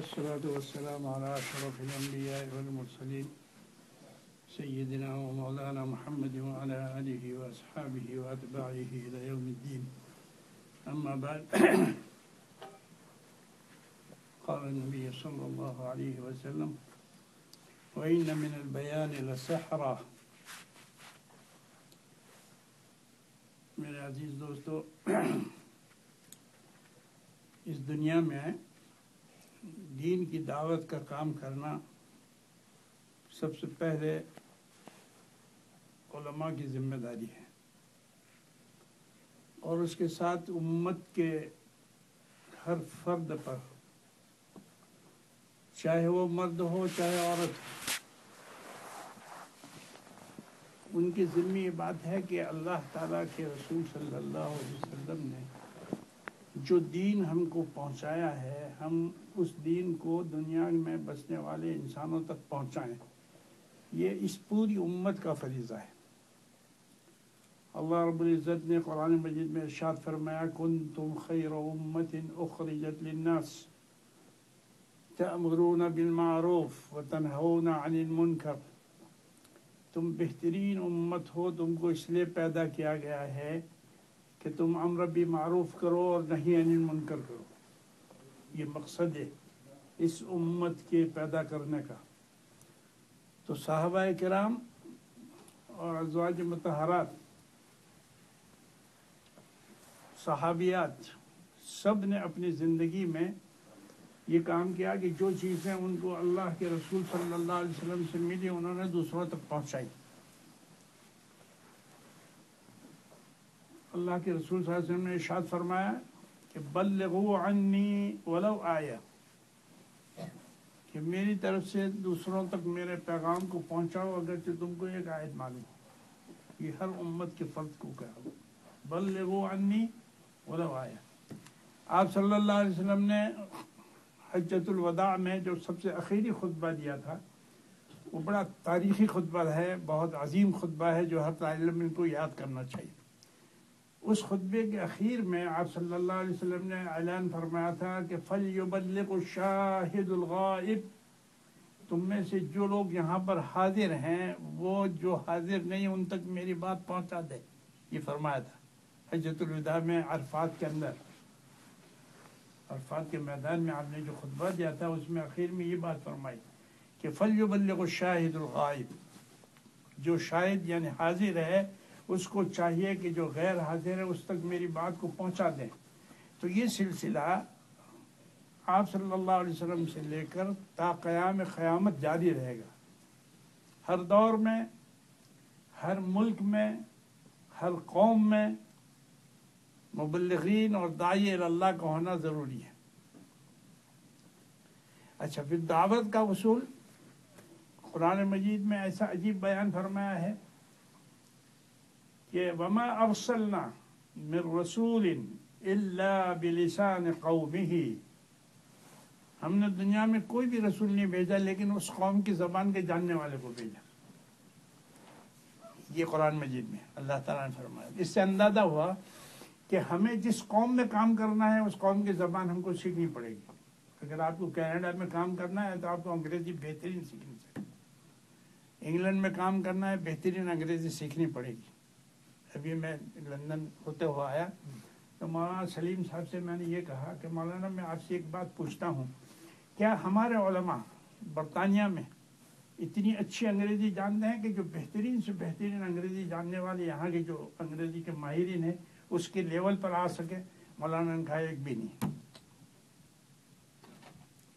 والصلاة والسلام على أشرف الأنبياء والمرسلين سيدنا ومولانا محمد وعلى آله وأصحابه وأتباعه إلى يوم الدين. أما بعد قال النبي صلى الله عليه وسلم وإن من البيان لسحرا. میرے عزیز دوستو، اس دنیا میں دین کی دعوت کا کام کرنا سب سے پہلے علماء کی ذمہ داری ہے، اور اس کے ساتھ امت کے ہر فرد پر، چاہے وہ مرد ہو چاہے عورت ہو، ان کی ذمہ بات ہے کہ اللہ تعالیٰ کے رسول صلی اللہ علیہ وسلم نے جو دین ہم کو پہنچایا ہے، ہم اس دین کو دنیا میں بسنے والے انسانوں تک پہنچائیں. یہ اس پوری امت کا فریضہ ہے. اللہ رب العزت نے قرآن مجید میں ارشاد فرمایا کنتم خیر امت اخرجت للناس تأمرون بالمعروف وتنہون عن المنکر. تم بہترین امت ہو، تم کو اس لیے پیدا کیا گیا ہے کہ تم امر بالمعروف کرو اور نہی عن المنکر کرو. یہ مقصد ہے اس امت کے پیدا کرنے کا. تو صحابہ کرام اور ازواج مطہرات، صحابیات، سب نے اپنی زندگی میں یہ کام کیا کہ جو چیزیں ان کو اللہ کے رسول صلی اللہ علیہ وسلم سے ملی انہوں نے دوسروں تک پہنچائی. اللہ کے رسول صلی اللہ علیہ وسلم نے ارشاد فرمایا کہ بلغوا عنی ولو آیہ، کہ میری طرف سے دوسروں تک میرے پیغام کو پہنچاؤ اگرچہ تم کو ایک آیت معلوم ہو. یہ ہر امت کے فرد کو کہا، بلغوا عنی ولو آیہ. آپ صلی اللہ علیہ وسلم نے حجۃ الوداع میں جو سب سے اخیری خطبہ دیا تھا، وہ بڑا تاریخی خطبہ ہے، بہت عظیم خطبہ ہے جو ہر طالب علم کو یاد کرنا چاہیے. اس خطبے کے اخیر میں آپ صلی اللہ علیہ وسلم نے اعلان فرمایا تھا کہ فَلْيُبَلِّغُ الشَّاهِدُ الْغَائِبُ. تم میں سے جو لوگ یہاں پر حاضر ہیں وہ جو حاضر نہیں ان تک میری بات پہنچا دے. یہ فرمایا تھا حجۃ الوداع میں، عرفات کے اندر، عرفات کے میدان میں آپ نے جو خطبہ دیا تھا اس میں آخر میں یہ بات فرمائی کہ فَلْيُبَلِّغُ الشَّاهِدُ الْغَائِبُ. جو شاہد یعنی حاضر ہے اس کو چاہیے کہ جو غیر حاضر ہے اس تک میری بات کو پہنچا دیں. تو یہ سلسلہ آپ صلی اللہ علیہ وسلم سے لے کر تا قیام قیامت جاری رہے گا. ہر دور میں، ہر ملک میں، ہر قوم میں مبلغین اور داعی اللہ کا ہونا ضروری ہے. اچھا، پھر دعوت کا اصول قرآن مجید میں ایسا عجیب بیان فرمایا ہے کہ وما ارسلنا من رسول الا بلسان قومه. ہم نے دنیا میں کوئی بھی رسول نہیں بھیجا لیکن اس قوم کی زبان کے جاننے والے کو بھیجا. یہ قرآن مجید میں اللہ تعالیٰ نے فرمایا. اس سے اندازہ ہوا کہ ہمیں جس قوم میں کام کرنا ہے اس قوم کی زبان ہم کو سیکھنی پڑے گی. اگر آپ کو کینیڈا میں کام کرنا ہے تو آپ کو انگریزی بہترین سیکھنی چاہیے. انگلینڈ میں کام کرنا ہے، بہترین انگریزی سیکھنی پڑے گی. ابھی میں لندن ہوتے ہوا آیا تو مولانا سلیم صاحب سے میں نے یہ کہا کہ مولانا میں آپ سے ایک بات پوچھتا ہوں، کیا ہمارے علماء برطانیہ میں اتنی اچھی انگریزی جانتے ہیں کہ جو بہترین سے بہترین انگریزی جاننے والے یہاں کے جو انگریزی کے ماہرین ہیں اس کے لیول پر آ سکے؟ مولانا نے کہا ایک بھی نہیں.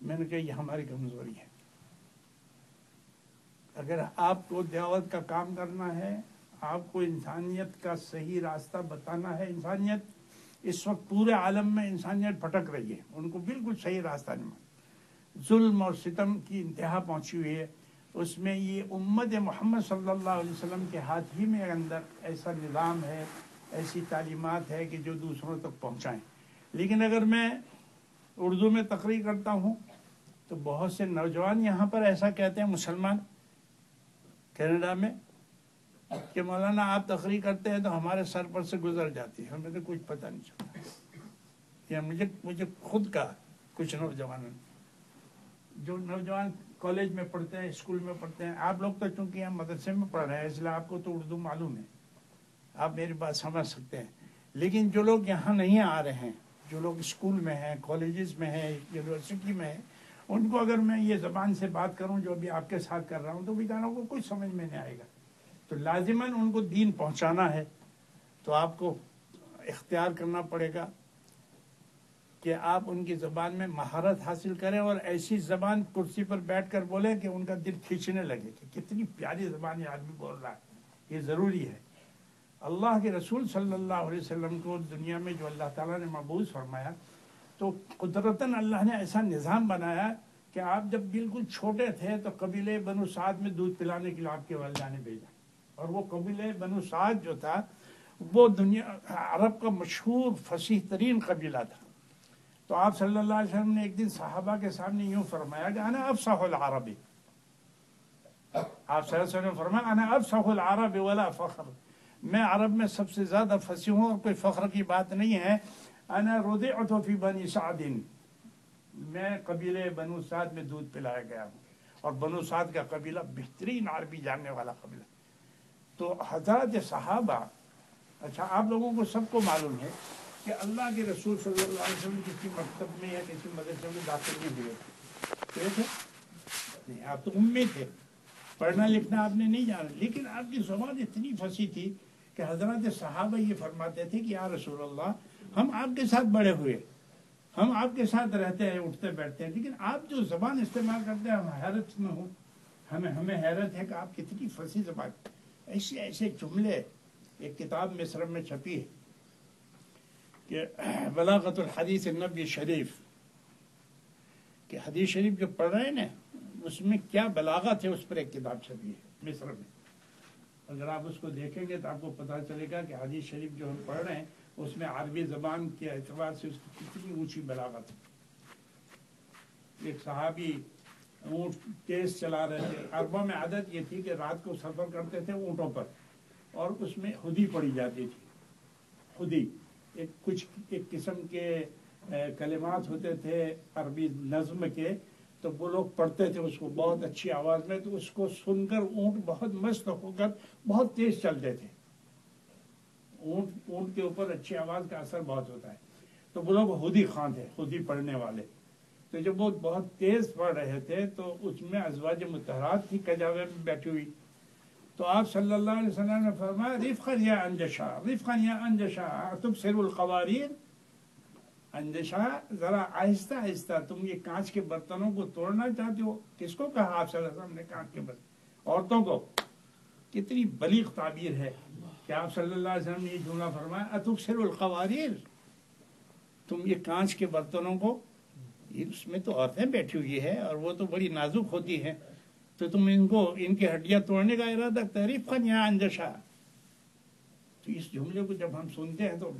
میں نے کہا یہ ہماری کمزوری ہے. اگر آپ کو دعوت کا کام کرنا ہے، آپ کو انسانیت کا صحیح راستہ بتانا ہے، انسانیت اس وقت پورے عالم میں انسانیت بھٹک رہی ہے، ان کو بالکل صحیح راستہ نہیں. ظلم اور ستم کی انتہا پہنچی ہوئی ہے. اس میں یہ امت محمد صلی اللہ علیہ وسلم کے ہاتھ ہی میں اندر ایسا نظام ہے، ایسی تعلیمات ہے کہ جو دوسروں تک پہنچائیں. لیکن اگر میں اردو میں تقریر کرتا ہوں تو بہت سے نوجوان یہاں پر ایسا کہتے ہیں، مسلمان کینیڈا میں، کہ مولانا آپ تقریر کرتے ہیں تو ہمارے سر پر سے گزر جاتی ہے، ہمیں تو کچھ پتہ نہیں چلتا. یہ مجھے خود کا کچھ نوجوانوں نے جو نوجوان کالج میں پڑھتے ہیں، اسکول میں پڑھتے ہیں، آپ لوگ تو چونکہ ہم مدرسے میں پڑھ رہے ہیں اس لیے آپ کو تو اردو معلوم ہے، آپ میری بات سمجھ سکتے ہیں. لیکن جو لوگ یہاں نہیں آ رہے ہیں، جو لوگ اسکول میں ہیں، کالجز میں ہیں، یونیورسٹی میں ہیں، ان کو اگر میں یہ زبان سے بات کروں جو ابھی آپ کے ساتھ کر رہا ہوں تو بیچاروں کو کچھ سمجھ میں نہیں آئے گا. تو لازماً ان کو دین پہنچانا ہے تو آپ کو اختیار کرنا پڑے گا کہ آپ ان کی زبان میں مہارت حاصل کریں اور ایسی زبان کرسی پر بیٹھ کر بولیں کہ ان کا دل کھینچنے لگے کہ کتنی پیاری زبان یہ آدمی بول رہا ہے. یہ ضروری ہے. اللہ کے رسول صلی اللہ علیہ وسلم کو دنیا میں جو اللہ تعالیٰ نے مبعوث فرمایا تو قدرتاً اللہ نے ایسا نظام بنایا کہ آپ جب بالکل چھوٹے تھے تو قبیلے بنو سعد میں دودھ پلانے کے لیے آپ کے والدہ نے بھیجا. اور وہ قبیلے بنو سعد جو تھا وہ دنیا عرب کا مشہور فصیح ترین قبیلہ تھا. تو آپ صلی اللہ علیہ وسلم نے ایک دن صحابہ کے سامنے یوں فرمایا کہ انا افصح العربی. آپ صلی اللہ علیہ وسلم نے فرمایا انا افصح العرب ولا فخر، میں عرب میں سب سے زیادہ فصیح ہوں اور کوئی فخر کی بات نہیں ہے. انا رضعت فی بنی سعد، میں قبیلے بنو سعد میں دودھ پلایا گیا ہوں. اور بنو سعد کا قبیلہ بہترین عربی جاننے والا قبیلہ. تو حضرات صحابہ، اچھا آپ لوگوں کو سب کو معلوم ہے کہ اللہ کے رسول صلی اللہ علیہ وسلم کسی مکتب میں یا کسی مدرسے میں داخل نہیں ہوئے تھے. نہیں، آپ تو امی تھے، پڑھنا لکھنا آپ نے نہیں جانا، لیکن آپ کی زبان اتنی فصیح تھی کہ حضرات صحابہ یہ فرماتے تھے کہ یا رسول اللہ ہم آپ کے ساتھ بڑے ہوئے، ہم آپ کے ساتھ رہتے ہیں، اٹھتے بیٹھتے ہیں، لیکن آپ جو زبان استعمال کرتے ہیں ہم حیرت میں ہوں. ہمیں حیرت ہے کہ آپ کتنی فصیح زبان. ایسے ایسے جملے ایک کتاب مصر میں چھپی ہے کہ بلاغت الحدیث النبی شریف، کہ حدیث شریف جو پڑھ رہے ہیں نا اس میں کیا بلاغت ہے، اس پر ایک کتاب چھپی ہے مصر میں. اگر آپ اس کو دیکھیں گے تو آپ کو پتہ چلے گا کہ حدیث شریف جو ہم پڑھ رہے ہیں اس میں عربی زبان کے اعتبار سے اس کی کتنی اونچی بلاغت ہے. ایک صحابی اونٹ تیز چلا رہے تھے. عربوں میں عادت یہ تھی کہ رات کو سفر کرتے تھے اونٹوں پر، اور اس میں خودی پڑی جاتی تھی. خودی ایک قسم کے کلمات ہوتے تھے عربی نظم کے، تو وہ لوگ پڑھتے تھے اس کو بہت اچھی آواز میں، تو اس کو سن کر اونٹ بہت مست ہو کر بہت تیز چلتے تھے. اونٹ کے اوپر اچھی آواز کا اثر بہت ہوتا ہے. تو وہ لوگ خودی خواں تھے، خودی پڑھنے والے. تو جب وہ بہت تیز پڑھ رہے تھے تو اس میں ازواج مطہرات کی کجاوے میں بیٹھی ہوئی. تو آپ صلی اللہ علیہ وسلم نے فرمایا رفقا یا انجشا، رفقا یا انجشا تبصر القواریر. انجشا ذرا آہستہ آہستہ، تم یہ کانچ کے برتنوں کو توڑنا چاہتے ہو. کس کو کہا آپ صلی اللہ علیہ وسلم نے کانچ کے برتن؟ عورتوں کو. کتنی بلیغ تعبیر ہے کہ آپ صلی اللہ علیہ وسلم نے یہ جملہ فرمایا اتبصر القواریر، تم یہ کانچ کے برتنوں کو، اس میں تو عورتیں بیٹھی ہوئی ہے اور وہ تو بڑی نازک ہوتی ہیں، تو تم ان کی ہڈیاں توڑنے کا ارادہ تحریف خان یا انجشا. تو اس جملے کو جب ہم سنتے ہیں تو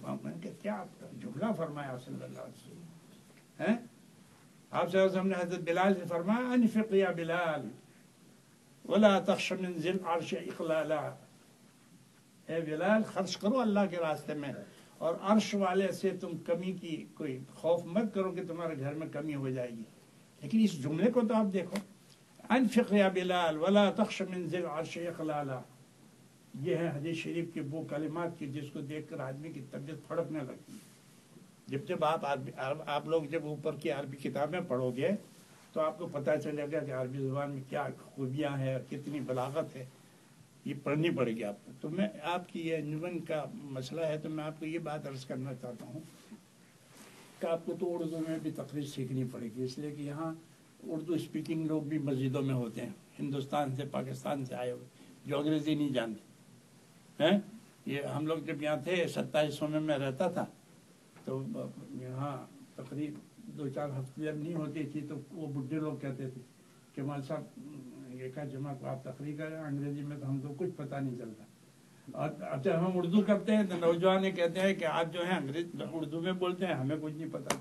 کیا جملہ فرمایا صلی اللہ علیہ وسلم. آپ صلی اللہ علیہ وسلم نے حضرت بلال سے فرمایا انفق یا بلال ولا تخش من ذی العرش اقلالا. اے بلال خرچ کرو اللہ کے راستے میں، اور عرش والے سے تم کمی کی کوئی خوف مت کرو کہ تمہارے گھر میں کمی ہو جائے گی. لیکن اس جملے کو تو آپ دیکھو، انفق یا بلال ولا تخش من ذی العرش اقلالا. یہ ہے حدیث شریف کے وہ کلمات کی جس کو دیکھ کر آدمی کی طبیعت پھڑکنے لگتی ہے. جب آپ لوگ جب اوپر کی عربی کتابیں پڑھو گے تو آپ کو پتہ چلے گا کہ عربی زبان میں کیا خوبیاں ہیں اور کتنی بلاغت ہے. یہ پڑھنی پڑے گی آپ کو. تو میں آپ کی یہ انجمن کا مسئلہ ہے تو میں آپ کو یہ بات عرض کرنا چاہتا ہوں کہ آپ کو تو اردو میں بھی تقریر سیکھنی پڑے گی، اس لیے کہ یہاں اردو اسپیکنگ لوگ بھی مسجدوں میں ہوتے ہیں، ہندوستان سے پاکستان سے آئے ہوئے جو انگریزی نہیں جانتے ہیں. یہ ہم لوگ جب یہاں تھے 2700 میں رہتا تھا تو یہاں تقریر 2-4 ہفتے جب نہیں ہوتی تھی تو وہ بڈھے لوگ کہتے تھے کہ مال صاحب ایک جمعہ کو آپ تقریر کریں انگریزی میں تو ہم کو کچھ پتہ نہیں چلتا. اور اب جب ہم اردو کرتے ہیں تو نوجوان یہ کہتے ہیں کہ آپ جو ہیں اردو میں بولتے ہیں ہمیں کچھ نہیں پتہ.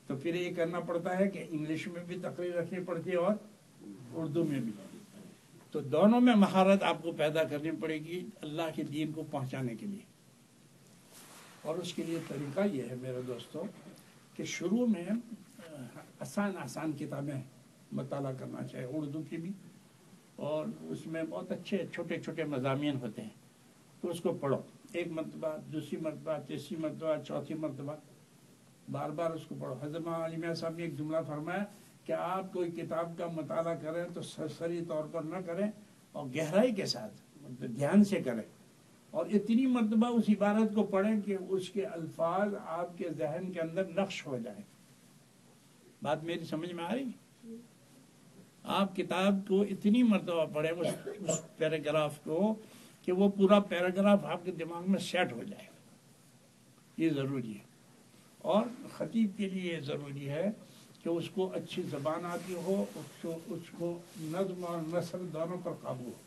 تو پھر یہ کرنا پڑتا ہے کہ انگلش میں بھی تقریر رکھنی پڑتی ہے اور اردو میں بھی. تو دونوں میں مہارت آپ کو پیدا کرنی پڑے گی اللہ کے دین کو پہنچانے کے لیے. اور اس کے لیے طریقہ یہ ہے میرے دوستوں کہ شروع میں آسان کتابیں مطالعہ کرنا چاہیے اردو کی بھی، اور اس میں بہت اچھے چھوٹے چھوٹے مضامین ہوتے ہیں، تو اس کو پڑھو، ایک مرتبہ، دوسری مرتبہ، تیسری مرتبہ، چوتھی مرتبہ، بار بار اس کو پڑھو۔ حضرت مولانا علی میاں صاحب نے ایک جملہ فرمایا کہ آپ کوئی کتاب کا مطالعہ کریں تو سرسری طور پر نہ کریں، اور گہرائی کے ساتھ دھیان سے کریں، اور اتنی مرتبہ اس عبارت کو پڑھیں کہ اس کے الفاظ آپ کے ذہن کے اندر نقش ہو جائیں۔ بات میری سمجھ میں آ رہی؟ آپ کتاب کو اتنی مرتبہ پڑھیں اس پیراگراف کو کہ وہ پورا پیراگراف آپ کے دماغ میں سیٹ ہو جائے، یہ ضروری ہے۔ اور خطیب کے لیے یہ ضروری ہے کہ اس کو اچھی زبان آتی ہو، اس کو نظم اور نثر دونوں پر قابو ہو،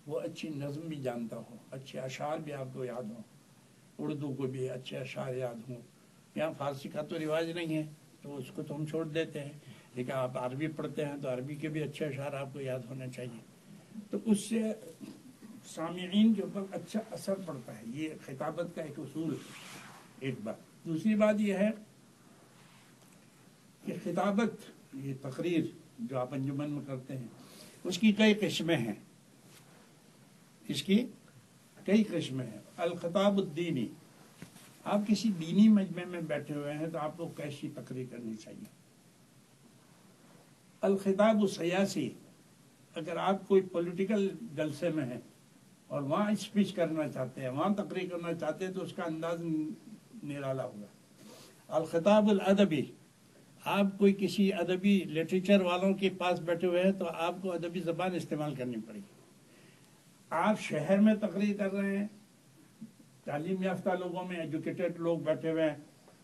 وہ اچھی نظم بھی جانتا ہو، اچھے اشعار بھی آپ کو یاد ہوں، اردو کو بھی اچھے اشعار یاد ہوں۔ یہاں فارسی کا تو رواج نہیں ہے تو اس کو تو ہم چھوڑ دیتے ہیں، لیکن آپ عربی پڑھتے ہیں تو عربی کے بھی اچھے اشعار آپ کو یاد ہونے چاہیے، تو اس سے سامعین کے اوپر اچھا اثر پڑتا ہے۔ یہ خطابت کا ایک اصول ہے، ایک بات۔ دوسری بات یہ ہے کہ خطابت، یہ تقریر جو آپ انجمن میں کرتے ہیں، اس کی کئی قسمیں ہیں، اس کی کئی قسمیں ہیں۔ الخطاب الدینی، آپ کسی دینی مجمع میں بیٹھے ہوئے ہیں تو آپ کو کیسی تقریر کرنی چاہیے۔ الخطاب السیاسی، اگر آپ کوئی پولیٹیکل جلسے میں ہیں اور وہاں اسپیچ کرنا چاہتے ہیں، وہاں تقریر کرنا چاہتے ہیں تو اس کا انداز نرالا ہوگا۔ الخطاب الادبی، آپ کوئی کسی ادبی لٹریچر والوں کے پاس بیٹھے ہوئے ہیں تو آپ کو ادبی زبان استعمال کرنی پڑے گی۔ آپ شہر میں تقریر کر رہے ہیں، تعلیم یافتہ لوگوں میں ایجوکیٹڈ لوگ بیٹھے ہوئے ہیں،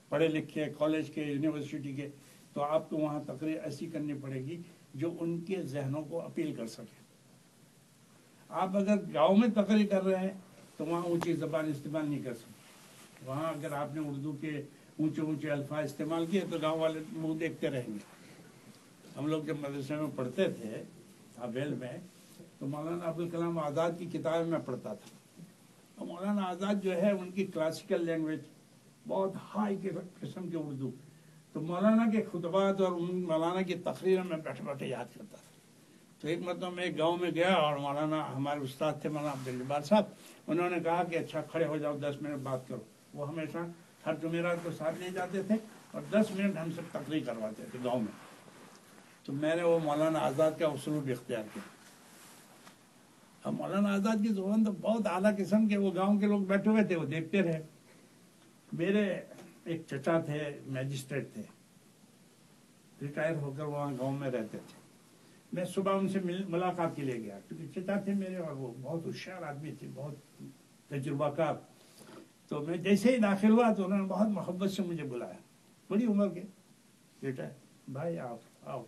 پڑھے لکھے، کالج کے، یونیورسٹی کے، تو آپ کو وہاں تقریر ایسی کرنی پڑے گی جو ان کے ذہنوں کو اپیل کر سکے۔ آپ اگر گاؤں میں تقریر کر رہے ہیں تو وہاں اونچی زبان استعمال نہیں کر سکتے، وہاں اگر آپ نے اردو کے اونچے اونچے الفاظ استعمال کیے تو گاؤں والے منہ دیکھتے رہیں گے۔ ہم لوگ جب مدرسے میں پڑھتے تھے حویل میں، تو مولانا ابوالکلام آزاد کی کتابیں میں پڑھتا تھا، اور مولانا آزاد جو ہے ان کی کلاسیکل لینگویج بہت ہائی قسم کے اردو، تو مولانا کے خطبات اور مولانا کی تقریر میں بیٹھے بیٹھے یاد کرتا تھا۔ تو ایک مرتبہ میں ایک گاؤں میں گیا اور مولانا، ہمارے استاد تھے مولانا عبدالجبار صاحب، انہوں نے کہا کہ اچھا کھڑے ہو جاؤ، 10 منٹ بات کرو۔ وہ ہمیشہ ہر جمعرات کو ساتھ لے جاتے تھے اور 10 منٹ ہم سب تقریر کرواتے تھے گاؤں میں۔ تو میں نے وہ مولانا آزاد کا اسلوب اختیار کیا۔ اب مولانا آزاد کی زبان تو بہت اعلیٰ قسم کے، وہ گاؤں کے لوگ بیٹھے ہوئے تھے، وہ دیکھتے رہے۔ میرے ایک چچا تھے، میجسٹریٹ تھے، ریٹائر ہو کر وہاں گاؤں میں رہتے تھے۔ میں صبح ان سے ملاقات کے لیے گیا، کیونکہ چچا تھے میرے اور وہ بہت ہوشیار آدمی تھے، بہت تجربہ کار۔ تو میں جیسے ہی داخل ہوا تو انہوں نے بہت محبت سے مجھے بلایا، بڑی عمر کے، بیٹا بھائی آؤ آؤ،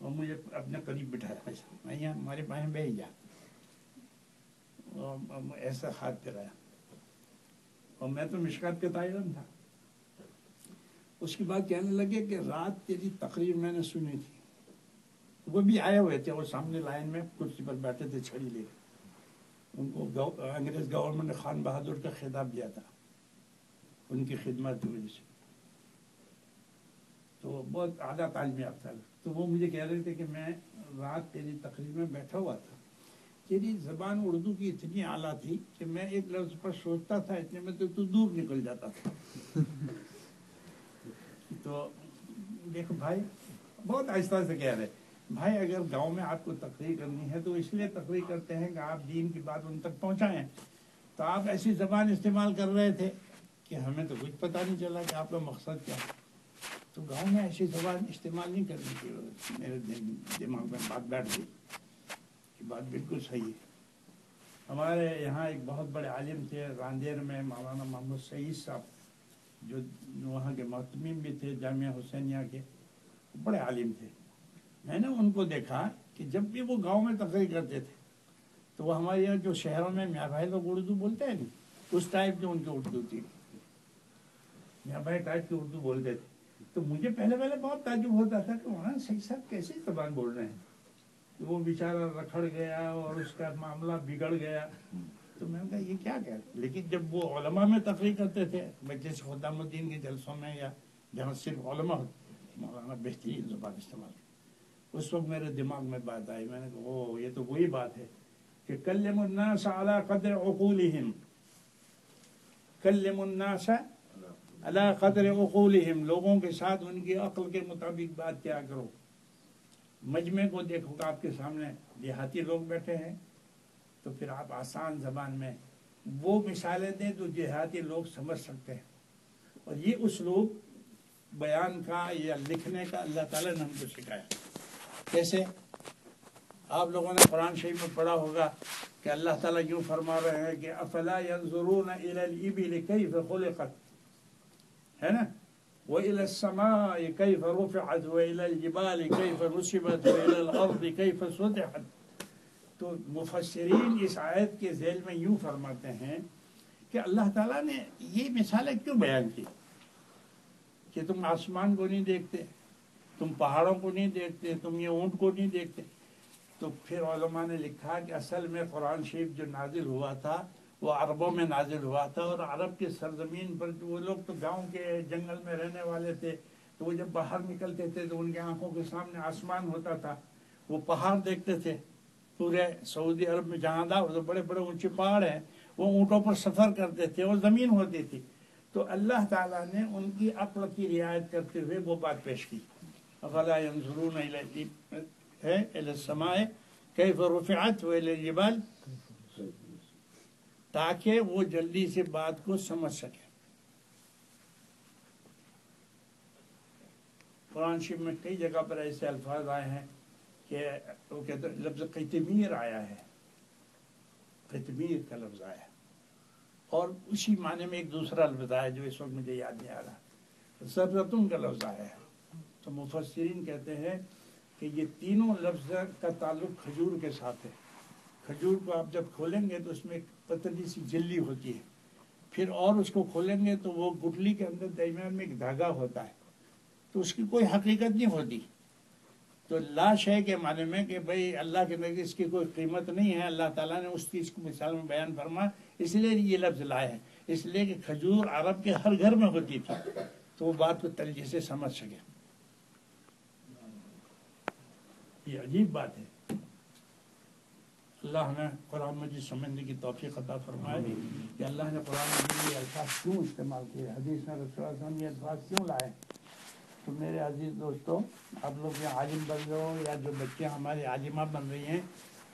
اور مجھے اپنے قریب بٹھایا، میں یہاں ہمارے بھائی بیٹھ جا، ایسا ہاتھ پھرایا، اور میں تو مشکات کے طالب تھا۔ اس کے بعد کہنے لگے کہ رات تیری تقریر میں نے سنی تھی۔ وہ بھی آئے ہوئے تھے، وہ سامنے لائن میں کرسی پر بیٹھے تھے چھڑی لے کے، ان کو انگریز گورنمنٹ نے خان بہادر کا خطاب دیا تھا ان کی خدمت کی وجہ سے، تو بہت اعلیٰ تعلیم یافتہ تھا۔ تو وہ مجھے کہہ رہے تھے کہ میں رات تیری تقریر میں بیٹھا ہوا تھا، تیری زبان اردو کی اتنی اعلیٰ تھی کہ میں ایک لفظ پر سوچتا تھا، اتنے میں تو دور نکل جاتا تھا۔ تو دیکھو بھائی، بہت آہستہ سے کہہ رہے بھائی، اگر گاؤں میں آپ کو تقریر کرنی ہے تو اس لیے تقریر کرتے ہیں کہ آپ دین کی بات ان تک پہنچائیں، تو آپ ایسی زبان استعمال کر رہے تھے کہ ہمیں تو کچھ پتہ نہیں چلا کہ آپ کا مقصد کیا ہے۔ تو گاؤں میں ایسی زبان استعمال نہیں کرنی چاہیے۔ میرے دماغ میں بات بیٹھ گئی کہ بات بالکل صحیح ہے۔ ہمارے یہاں ایک بہت بڑے عالم تھے راندیر میں، مولانا محمد سعید صاحب، جو وہاں کے محتمم بھی تھے جامعہ حسینیہ کے، بڑے عالم تھے۔ میں نے ان کو دیکھا کہ جب بھی وہ گاؤں میں تقریر کرتے تھے تو وہ ہمارے یہاں جو شہروں میں میاں بھائی لوگ اردو بولتے ہیں نا، اس ٹائپ کی ان کی اردو تھی، میاں بھائی ٹائپ کی اردو بولتے تھے۔ تو مجھے پہلے بہت تعجب ہوتا تھا کہ مولانا سعید صاحب کیسی زبان بول رہے ہیں، وہ بیچارہ رکھڑ گیا اور اس کا معاملہ بگڑ گیا۔ تو میں نے کہا یہ کیا کہہ رہے، لیکن جب وہ علماء میں تقریر کرتے تھے، جیسے خدام الدین کے جلسوں میں یا جہاں صرف علماء ہوتے، مولانا بہترین زبان استعمال کی۔ اس وقت میرے دماغ میں بات آئی، میں نے کہا او یہ تو وہی بات ہے کہ کلم الناس علی قدر عقولہم، کلم الناس علی قدر عقولہم، لوگوں کے ساتھ ان کی عقل کے مطابق بات کیا کرو۔ مجمع کو دیکھو کہ آپ کے سامنے دیہاتی لوگ بیٹھے ہیں تو پھر آپ آسان زبان میں وہ مثالیں دیں تو دیہاتی لوگ سمجھ سکتے ہیں، اور یہ اسلوب بیان کا یا لکھنے کا اللہ تعالیٰ نے ہم کو سکھایا۔ کیسے؟ آپ لوگوں نے قرآن شریف میں پڑھا ہوگا کہ اللہ تعالیٰ یوں فرما رہے ہیں کہ افلا ينظرون الى الابل كيف خلقت، ہے نا، وإلى السماء كيف رفعت وإلى الجبال كيف نصبت وإلى الأرض كيف سطحت۔ تو مفسرین اس آیت کے ذیل میں یوں فرماتے ہیں کہ اللہ تعالیٰ نے یہ مثالیں کیوں بیان کی کہ تم آسمان کو نہیں دیکھتے، تم پہاڑوں کو نہیں دیکھتے، تم یہ اونٹ کو نہیں دیکھتے۔ تو پھر علماء نے لکھا کہ اصل میں قرآن شریف جو نازل ہوا تھا وہ عربوں میں نازل ہوا تھا، اور عرب کے سرزمین پر وہ لوگ تو گاؤں کے جنگل میں رہنے والے تھے، تو وہ جب باہر نکلتے تھے تو ان کی آنکھوں کے سامنے آسمان ہوتا تھا، وہ پہاڑ دیکھتے تھے۔ پورے سعودی عرب میں جہاں تھا وہ بڑے بڑے اونچے پہاڑ ہیں، وہ اونٹوں پر سفر کرتے تھے اور زمین ہوتی تھی۔ تو اللہ تعالیٰ نے ان کی عقل کی رعایت کرتے ہوئے وہ بات پیش کی، افلا ينظرون الى السماء كيف رفعت والى الجبال، تاکہ وہ جلدی سے بات کو سمجھ سکے۔ قرآن شریف میں کئی جگہ پر ایسے الفاظ آئے ہیں کہ وہ کہتے ہیں لفظ قطمیر آیا ہے، قطمیر کا لفظ آیا ہے، اور اسی معنی میں ایک دوسرا لفظ آیا جو اس وقت مجھے یاد نہیں آ رہا، زرتون کا لفظ آیا ہے۔ تو مفسرین کہتے ہیں کہ یہ تینوں لفظ کا تعلق کھجور کے ساتھ ہے۔ کھجور کو آپ جب کھولیں گے تو اس میں ایک پتلی سی جلی ہوتی ہے، پھر اور اس کو کھولیں گے تو وہ گٹلی کے اندر درمیان میں ایک دھاگا ہوتا ہے، تو اس کی کوئی حقیقت نہیں ہوتی۔ تو لا شے کے معنی میں کہ بھئی اللہ کے نزدیک اس کی کوئی قیمت نہیں ہے، اللہ تعالیٰ نے اس چیز کو مثال میں بیان فرما، اس لیے یہ لفظ لائے ہیں، اس لیے کہ کھجور عرب کے ہر گھر میں ہوتی تھی، تو وہ بات کو تلجی سے سمجھ سکے۔ یہ عجیب بات ہے، اللہ نے قرآن مجید سمجھنے کی توفیق عطا فرمائے کہ اللہ نے قرآن مجید میں یہ الفاظ کیوں استعمال کیے، حدیث میں رسول اللہ صلی اللہ علیہ وسلم یہ الفاظ کیوں لائے۔ تو میرے عزیز دوستوں، آپ لوگ یہ عالم بن رہے ہو یا جو بچے ہمارے عالمہ بن رہی ہیں،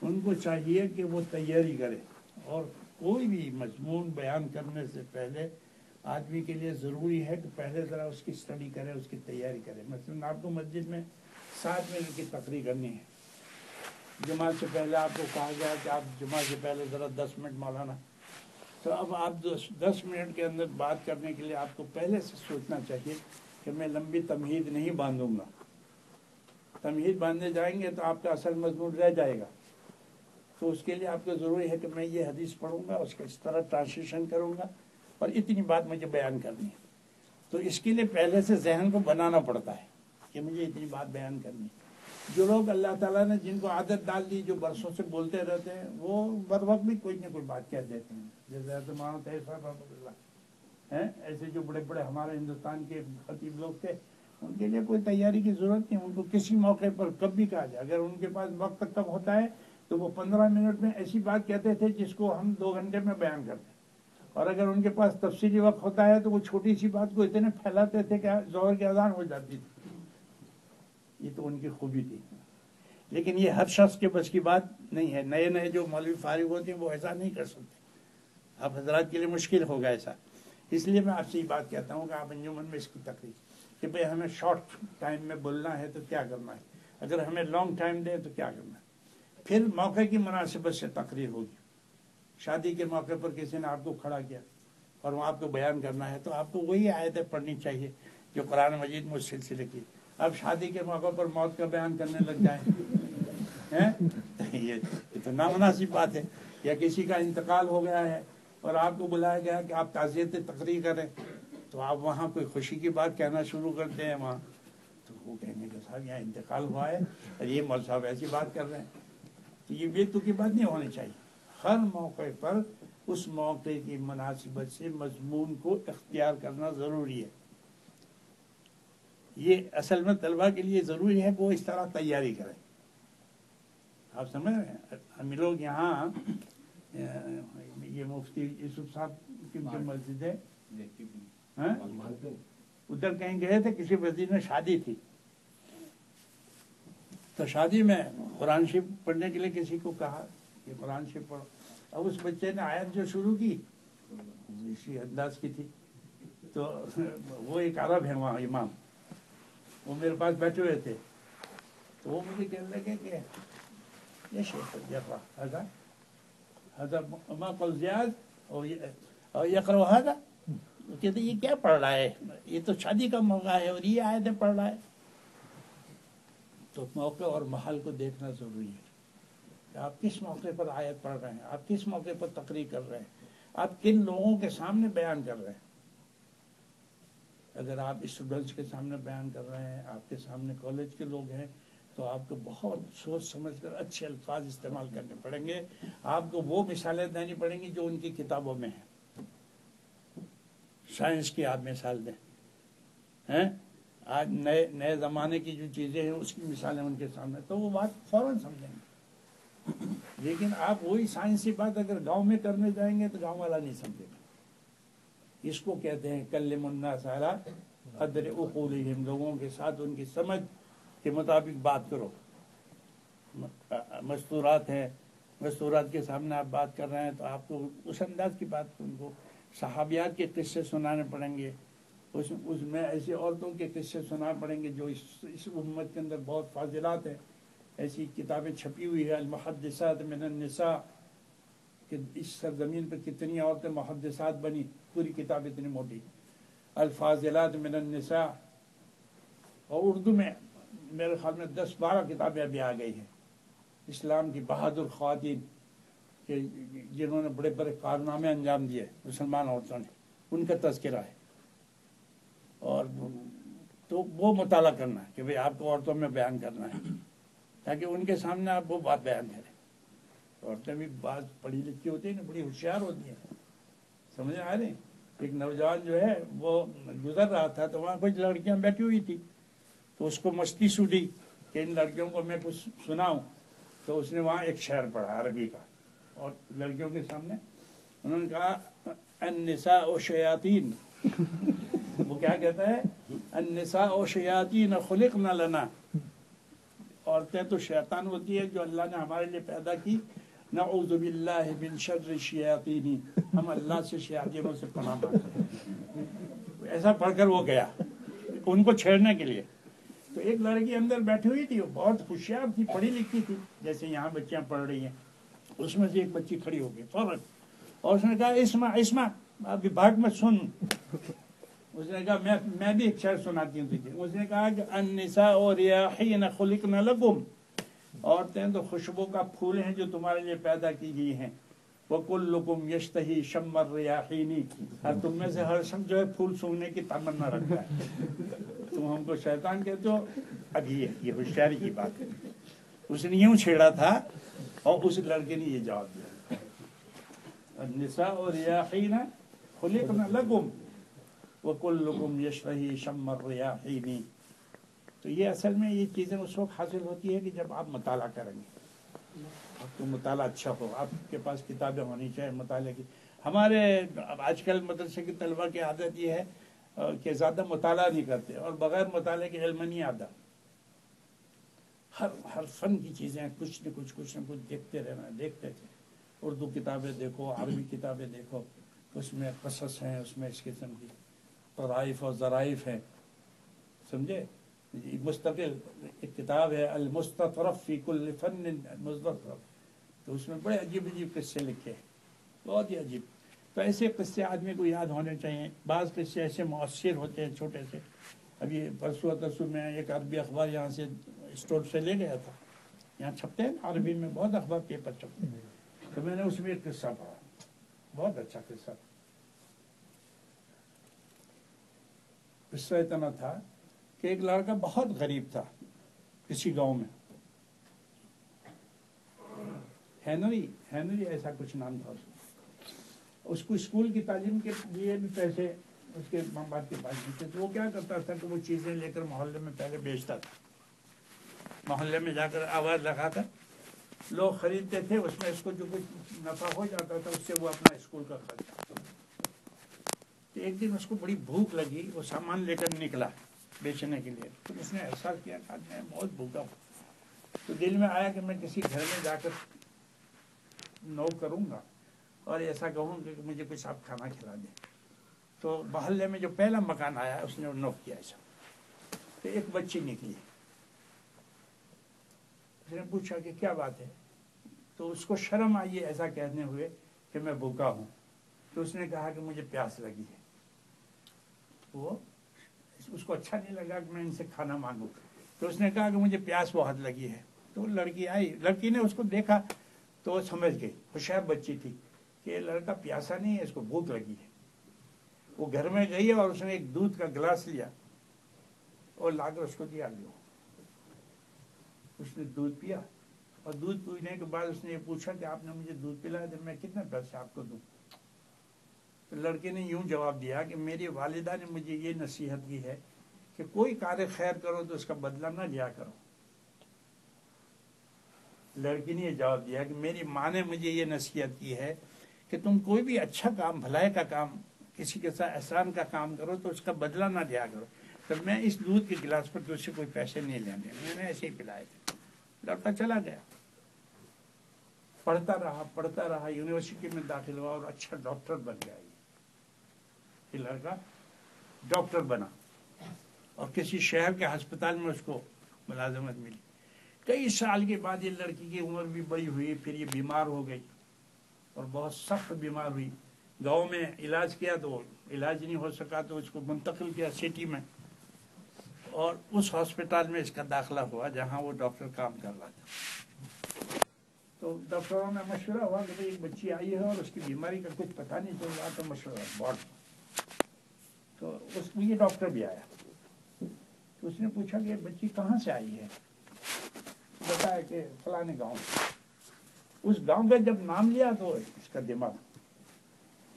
ان کو چاہیے کہ وہ تیاری کرے، اور کوئی بھی مضمون بیان کرنے سے پہلے آدمی کے لیے ضروری ہے کہ پہلے ذرا اس کی اسٹڈی کرے، اس کی تیاری کرے۔ مثلاً آپ کو مسجد میں 7 منٹ کی تقریر کرنی ہے، جمعہ سے پہلے آپ کو کہا گیا کہ آپ جمعہ سے پہلے ذرا 10 منٹ مولانا، تو اب آپ 10 منٹ کے اندر بات کرنے کے لیے آپ کو پہلے سے سوچنا چاہیے کہ میں لمبی تمہید نہیں باندھوں گا۔ تمہید باندھنے جائیں گے تو آپ کا اصل مضمون رہ جائے گا۔ تو اس کے لیے آپ کو ضروری ہے کہ میں یہ حدیث پڑھوں گا، اس کا اس طرح ٹرانسلیشن کروں گا، اور اتنی بات مجھے بیان کرنی ہے۔ تو اس کے لیے پہلے سے ذہن کو بنانا پڑتا ہے کہ مجھے اتنی بات بیان کرنی ہے۔ جو لوگ اللہ تعالیٰ نے جن کو عادت ڈال دی، جو برسوں سے بولتے رہتے ہیں، وہ بر وقت بھی کوئی نہ کوئی بات کہہ دیتے ہیں، جیسے حضرت مولانا طاہر صاحب رحمۃ اللہ ہیں، ایسے جو بڑے بڑے ہمارے ہندوستان کے خطیب لوگ تھے، ان کے لیے کوئی تیاری کی ضرورت نہیں، ان کو کسی موقع پر کب بھی کہا جائے۔ اگر ان کے پاس وقت کم ہوتا ہے تو وہ 15 منٹ میں ایسی بات کہتے تھے جس کو ہم 2 گھنٹے میں بیان کرتے، اور اگر ان کے پاس تفصیلی وقت ہوتا ہے تو وہ چھوٹی سی بات کو اتنے پھیلاتے تھے کہ ظہر کی اذان ہو جاتی تھی۔ یہ تو ان کی خوبی تھی، لیکن یہ ہر شخص کے بس کی بات نہیں ہے۔ نئے نئے جو مولوی فارغ ہوتے ہیں وہ ایسا نہیں کر سکتے، آپ حضرات کے لیے مشکل ہوگا ایسا۔ اس لیے میں آپ سے یہ بات کہتا ہوں کہ آپ انجمن میں اس کی تقریر کہ بھئی ہمیں شارٹ ٹائم میں بولنا ہے تو کیا کرنا ہے، اگر ہمیں لانگ ٹائم دے تو کیا کرنا ہے۔ پھر موقع کی مناسبت سے تقریر ہوگی۔ شادی کے موقع پر کسی نے آپ کو کھڑا کیا اور وہ آپ کو بیان کرنا ہے تو آپ کو وہی آیتیں پڑھنی چاہیے جو قرآن مجید میں اس سلسلے کی۔ اب شادی کے موقع پر موت کا بیان کرنے لگ جائیں، یہ تو نامناسب بات ہے۔ یا کسی کا انتقال ہو گیا ہے اور آپ کو بلایا گیا کہ آپ تعزیت تقریر کریں، تو آپ وہاں کوئی خوشی کی بات کہنا شروع کرتے ہیں وہاں، تو وہ کہیں گے کہ صاحب یہاں انتقال ہوا ہے اور یہ مول صاحب ایسی بات کر رہے ہیں، تو یہ بے تکی بات نہیں ہونی چاہیے۔ ہر موقع پر اس موقع کی مناسبت سے مضمون کو اختیار کرنا ضروری ہے۔ یہ اصل میں طلبہ کے لیے ضروری ہے کہ وہ اس طرح تیاری کریں. آپ سمجھ رہے ہیں؟ ہم لوگ یہاں یہ مفتی یوسف صاحب کی مسجد ہے ادھر کہیں گئے تھے, کسی مسجد میں شادی تھی, تو شادی میں قرآن شریف پڑھنے کے لیے کسی کو کہا کہ قرآن شریف پڑھو. اب اس بچے نے آیت جو شروع کی اسی انداز کی تھی, تو وہ ایک عرب ہے وہاں امام, وہ میرے پاس بیٹھے ہوئے تھے, تو وہ مجھے کہنے لگے کہ یہ شیخ حضرت ما قل زیاد اور یقرأ هذا, کہتے یہ کیا پڑھ رہا ہے, یہ تو شادی کا موقع ہے اور یہ آیتیں پڑھ رہا ہے. تو موقع اور محل کو دیکھنا ضروری ہے کہ آپ کس موقع پر آیت پڑھ رہے ہیں, آپ کس موقع پر تقریر کر رہے ہیں, آپ کن لوگوں کے سامنے بیان کر رہے ہیں. اگر آپ اسٹوڈنٹس کے سامنے بیان کر رہے ہیں, آپ کے سامنے کالج کے لوگ ہیں, تو آپ کو بہت سوچ سمجھ کر اچھے الفاظ استعمال کرنے پڑیں گے. آپ کو وہ مثالیں دینی پڑیں گی جو ان کی کتابوں میں ہیں. سائنس کی آپ مثال دیں, آج نئے زمانے کی جو چیزیں ہیں اس کی مثالیں ان کے سامنے, تو وہ بات فوراً سمجھیں گے. لیکن آپ وہی سائنسی بات اگر گاؤں میں کرنے جائیں گے تو گاؤں والا نہیں سمجھے گا. اس کو کہتے ہیں کلم الناس علی قدر عقولہم, لوگوں کے ساتھ ان کی سمجھ کے مطابق بات کرو. مستورات ہیں, مستورات کے سامنے آپ بات کر رہے ہیں تو آپ کو اس انداز کی بات, ان کو صحابیات کے قصے سنانے پڑیں گے, اس میں ایسی عورتوں کے قصے سنانے پڑیں گے جو اس امت کے اندر بہت فاضلات ہیں. ایسی کتابیں چھپی ہوئی ہے المحدثات من النساء, کہ اس سرزمین پر کتنی عورتیں محدثات بنی, پوری کتاب اتنی موٹی. الفاضلات من النساء, اور اردو میں میرے خیال میں 10-12 کتابیں ابھی آ گئی ہیں. اسلام کی بہادر خواتین کہ جنہوں نے بڑے بڑے کارنامے انجام دیے مسلمان عورتوں نے, ان کا تذکرہ ہے. اور تو وہ مطالعہ کرنا ہے کہ بھئی آپ کو عورتوں میں بیان کرنا ہے, تاکہ ان کے سامنے آپ وہ بات بیان کریں. عورتیں بھی بعض پڑھی لکھی ہوتی ہیں, بڑی ہوشیار ہوتی ہیں, سمجھ آ رہے ہیں. ایک نوجوان جو ہے وہ گزر رہا تھا تو وہاں کچھ لڑکیاں بیٹھی ہوئی تھی, تو اس کو مستی سوٹی کہ ان لڑکیوں کو میں کچھ سناؤں. تو اس نے وہاں ایک شعر پڑھا عربی کا, اور لڑکیوں کے سامنے انہوں نے کہا النساء شیاطین, وہ کیا کہتا ہے, النساء شیاطین خلقنا لنا, عورتیں تو شیطان ہوتی ہے جو اللہ نے ہمارے لیے پیدا کی. نعوذ باللہ من شر الشیاطین, ہم اللہ سے شیاطینوں سے پناہ مانگتے ہیں. ایسا پڑھ کر وہ گیا ان کو چھیڑنے کے لیے. تو ایک لڑکی اندر بیٹھی ہوئی تھی, وہ بہت ہوشیار تھی, پڑھی لکھی تھی, جیسے یہاں بچیاں پڑھ رہی ہیں. اس میں سے ایک بچی کھڑی ہو گئی فوراً, اور اس نے کہا اسمع ابھی بھاگ میں سن. اس نے کہا میں بھی ایک شعر سناتی ہوں تجھے. اس نے کہا کہ النساء ریاحین خلقن لکم, عورتیں تو خوشبو کا پھول ہیں جو تمہارے لیے پیدا کی گئی ہیں. وَكُلُّكُمْ يَشْتَهِي شَمَّ الرِّيَاحِينِ, اور تم میں سے ہر شخص جو ہے پھول سونگنے کی تمنا رکھتا ہے. تم ہم کو شیطان کہتے ہو. اب یہ ہوشیاری کی بات ہے. اس نے یوں چھیڑا تھا اور اس لڑکے نے یہ جواب دیا, النساء ریاحین خلقن لکم وَكُلُّكُمْ يَشْتَهِي شَمَّ الرِّيَاحِينِ. تو یہ اصل میں یہ چیزیں اس وقت حاصل ہوتی ہے کہ جب آپ مطالعہ کریں گے, آپ کو مطالعہ اچھا ہو, آپ کے پاس کتابیں ہونی چاہیے مطالعے کی. ہمارے آج کل مدرسے کے طلباء کی عادت یہ ہے کہ زیادہ مطالعہ نہیں کرتے, اور بغیر مطالعے کے علم نہیں آتا. ہر فن کی چیزیں کچھ نہ کچھ دیکھتے رہنا, دیکھتے تھے. اردو کتابیں دیکھو, عربی کتابیں دیکھو, اس میں قصص ہیں, اس میں اس قسم کی طرائف اور ظرائف ہیں, سمجھے. مستقل ایک کتاب ہے المستطرف فی کل فن مستطرف, تو اس میں بڑے عجیب قصے لکھے ہیں, بہت ہی عجیب. تو ایسے قصے آدمی کو یاد ہونے چاہیے. بعض قصے ایسے مؤثر ہوتے ہیں چھوٹے سے. ابھی پرسوں میں ایک عربی اخبار یہاں سے اسٹور سے لے گیا تھا, یہاں چھپتے ہیں عربی میں بہت اخبار پیپر چھپتے ہیں, تو میں نے اس میں ایک قصہ پڑھا, بہت اچھا قصہ. قصہ اتنا تھا کہ ایک لڑکا بہت غریب تھا کسی گاؤں میں, ہینری ایسا کچھ نام تھا. اس کو اسکول کی تعلیم کے لیے بھی پیسے اس کے ماں باپ کے پاس نہیں تھے، تو وہ کیا کرتا تھا کہ وہ چیزیں لے کر محلے میں پہلے بیچتا تھا، محلے میں جا کر آواز لگا کر لوگ خریدتے تھے، اس میں اس کو جو کچھ نفع ہو جاتا تھا اس سے وہ اپنا اسکول کا خرچ۔ تو ایک دن اس کو بڑی بھوک لگی، وہ سامان لے کر نکلا بیچنے کے لیے، تو اس نے ایسا کیا کہ میں بہت بھوکا ہوں، تو دل میں آیا کہ میں کسی گھر میں جا کر نوک کروں گا اور ایسا کہوں کہ مجھے کچھ آپ کھانا کھلا دیں۔ تو محلے میں جو پہلا مکان آیا اس نے نوک کیا ایسا، تو ایک بچی نکلی، اس نے پوچھا کہ کیا بات ہے، تو اس کو شرم آئی ایسا کہنے ہوئے کہ میں بھوکا ہوں، تو اس نے کہا کہ مجھے پیاس لگی ہے۔ وہ اس کو اچھا نہیں لگا کہ میں ان سے کھانا مانگوں، تو اس نے کہا کہ مجھے پیاس بہت لگی ہے۔ تو لڑکی آئی، لڑکی نے اس کو دیکھا تو وہ سمجھ گئی، ہوشیار بچی تھی کہ یہ لڑکا پیاسا نہیں ہے، اس کو بھوک لگی ہے۔ وہ گھر میں گئی اور اس نے ایک دودھ کا گلاس لیا اور لا کر اس کو دیا، لو۔ اس نے دودھ پیا، اور دودھ پینے کے بعد اس نے یہ پوچھا کہ آپ نے مجھے دودھ پلایا تو میں کتنے پیسے آپ کو دوں؟ تو لڑکے نے یوں جواب دیا کہ میری والدہ نے مجھے یہ نصیحت کی ہے کہ کوئی کار خیر کرو تو اس کا بدلہ نہ لیا کرو۔ لڑکی نے یہ جواب دیا کہ میری ماں نے مجھے یہ نصیحت کی ہے کہ تم کوئی بھی اچھا کام، بھلائی کا کام، کسی کے ساتھ احسان کا کام کرو تو اس کا بدلہ نہ لیا کرو۔ تو میں اس دودھ کے گلاس پر تجھ سے کوئی پیسے نہیں لینے، میں نے ایسے ہی پلائے تھے۔ لڑکا چلا گیا، پڑھتا رہا، یونیورسٹی میں داخل ہوا اور اچھا ڈاکٹر بن گیا۔ یہ لڑکا ڈاکٹر بنا اور کسی شہر کے ہسپتال میں اس کو ملازمت ملی۔ کئی سال کے بعد یہ لڑکی کی عمر بھی بڑی ہوئی، پھر یہ بیمار ہو گئی اور بہت سخت بیمار ہوئی۔ گاؤں میں علاج کیا تو علاج نہیں ہو سکا، تو اس کو منتقل کیا سٹی میں، اور اس ہسپتال میں اس کا داخلہ ہوا جہاں وہ ڈاکٹر کام کر رہا تھا۔ تو ڈاکٹروں میں مشورہ ہوا کہ ایک بچی آئی ہے اور اس کی بیماری کا کچھ پتہ نہیں چل رہا، تو مشورہ بہت۔ تو اس میں یہ ڈاکٹر بھی آیا، تو اس نے پوچھا کہ بچی کہاں سے آئی ہے؟ بتایا کہ فلانے گاؤں سے۔ اس گاؤں کا جب نام لیا تو اس کا دماغ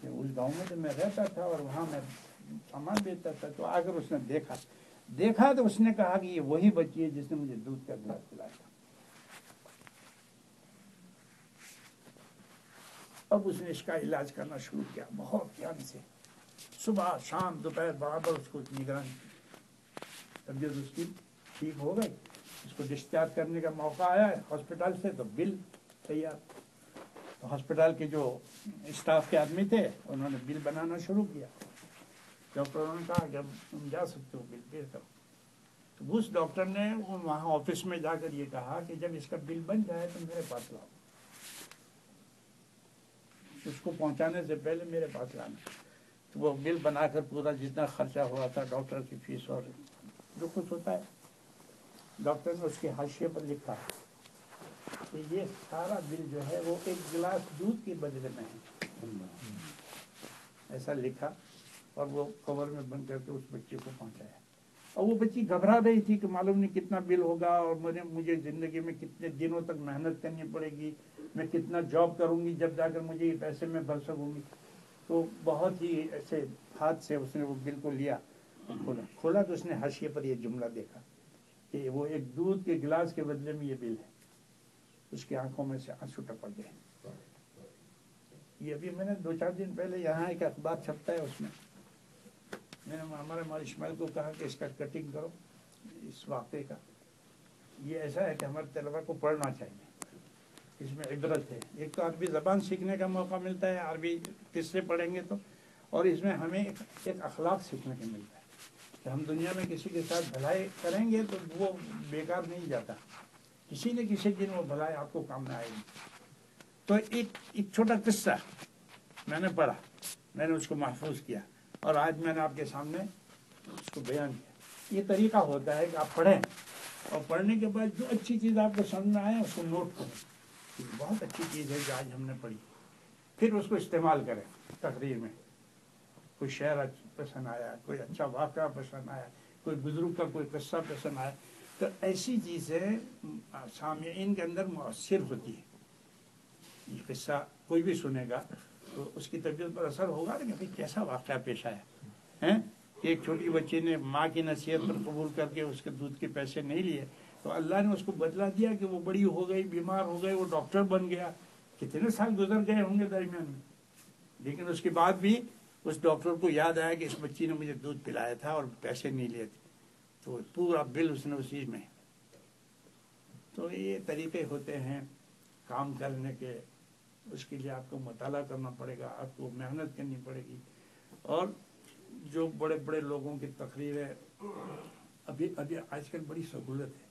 کہ اس گاؤں میں تو میں رہتا تھا اور وہاں میں سامان بیچتا تھا۔ تو آ کر اس نے دیکھا تو اس نے کہا کہ یہ وہی بچی ہے جس نے مجھے دودھ کا گلاس پلایا تھا۔ اب اس نے اس کا علاج کرنا شروع کیا بہت دھیان سے، صبح شام دوپہر برابر اس کو نگرانی۔ طبیعت اس کی ٹھیک ہو گئی، اس کو ڈسچارج کرنے کا موقع آیا ہے ہاسپٹل سے، تو بل تیار۔ تو ہاسپٹل کے جو اسٹاف کے آدمی تھے انہوں نے بل بنانا شروع کیا۔ ڈاکٹروں نے کہا کہ اب تم جا سکتے ہو، بل پے کرو۔ تو اس ڈاکٹر نے وہاں آفس میں جا کر یہ کہا کہ جب اس کا بل بن جائے تو میرے پاس لاؤ، اس کو پہنچانے سے پہلے میرے پاس لانا۔ تو وہ بل بنا کر پورا جتنا خرچہ ہوا تھا، ڈاکٹر کی فیس اور جو کچھ ہوتا ہے، ڈاکٹر نے اس کے حاشیے پر لکھا کہ یہ سارا بل جو ہے وہ ایک گلاس دودھ کے بدلے میں ہے، ایسا لکھا، اور وہ کور میں بند کر کے اس بچے کو پہنچایا۔ اور وہ بچی گھبرا رہی تھی کہ معلوم نہیں کتنا بل ہوگا، اور مجھے زندگی میں کتنے دنوں تک محنت کرنی پڑے گی، میں کتنا جاب کروں گی جب جا کر مجھے یہ پیسے میں بھر سکوں گی۔ تو بہت ہی ایسے ہاتھ سے اس نے وہ بل کو لیا، کھولا تو اس نے حاشیے پر یہ جملہ دیکھا کہ وہ ایک دودھ کے گلاس کے بدلے میں یہ بل ہے۔ اس کی آنکھوں میں سے آنسو ٹپک گئے۔ یہ ابھی میں نے 2-4 دن پہلے یہاں ایک اخبار چھپتا ہے، اس میں نے ہمارے مال اسماعیل کو کہا کہ اس کا کٹنگ کرو، اس واقعے کا۔ یہ ایسا ہے کہ ہمارے طلبا کو پڑھنا چاہیے، اس میں عبرت ہے۔ ایک تو عربی زبان سیکھنے کا موقع ملتا ہے، عربی قصے پڑھیں گے تو، اور اس میں ہمیں ایک اخلاق سیکھنے کو ملتا ہے کہ ہم دنیا میں کسی کے ساتھ بھلائی کریں گے تو وہ بیکار نہیں جاتا، کسی نہ کسی دن وہ بھلائی آپ کو کام میں آئے گی۔ تو ایک چھوٹا قصہ میں نے پڑھا، میں نے اس کو محفوظ کیا، اور آج میں نے آپ کے سامنے اس کو بیان کیا۔ یہ طریقہ ہوتا ہے کہ آپ پڑھیں، اور پڑھنے کے بعد جو اچھی چیز آپ کو سمجھ میں آئے اس کو نوٹ کریں، بہت اچھی چیز ہے جو آج ہم نے پڑھی، پھر اس کو استعمال کریں تقریر میں۔ کوئی شعر پسند آیا، کوئی اچھا واقعہ پسند آیا، کوئی بزرگ کا کوئی قصہ پسند آیا، تو ایسی چیزیں سامعین کے اندر مؤثر ہوتی ہے۔ یہ قصہ کوئی بھی سنے گا تو اس کی طبیعت پر اثر ہوگا کہ کیسا واقعہ پیش آیا ہیں کہ ایک چھوٹی بچی نے ماں کی نصیحت پر قبول کر کے اس کے دودھ کے پیسے نہیں لیے تو اللہ نے اس کو بدلا دیا کہ وہ بڑی ہو گئی، بیمار ہو گئی، وہ ڈاکٹر بن گیا، کتنے سال گزر گئے ہوں گے درمیان میں، لیکن اس کے بعد بھی اس ڈاکٹر کو یاد آیا کہ اس بچی نے مجھے دودھ پلایا تھا اور پیسے نہیں لیے تھے، تو پورا بل اس نے اسی میں۔ تو یہ طریقے ہوتے ہیں کام کرنے کے، اس کے لیے آپ کو مطالعہ کرنا پڑے گا، آپ کو محنت کرنی پڑے گی۔ اور جو بڑے بڑے لوگوں کی تقریریں ابھی آج کل بڑی سہولت ہے،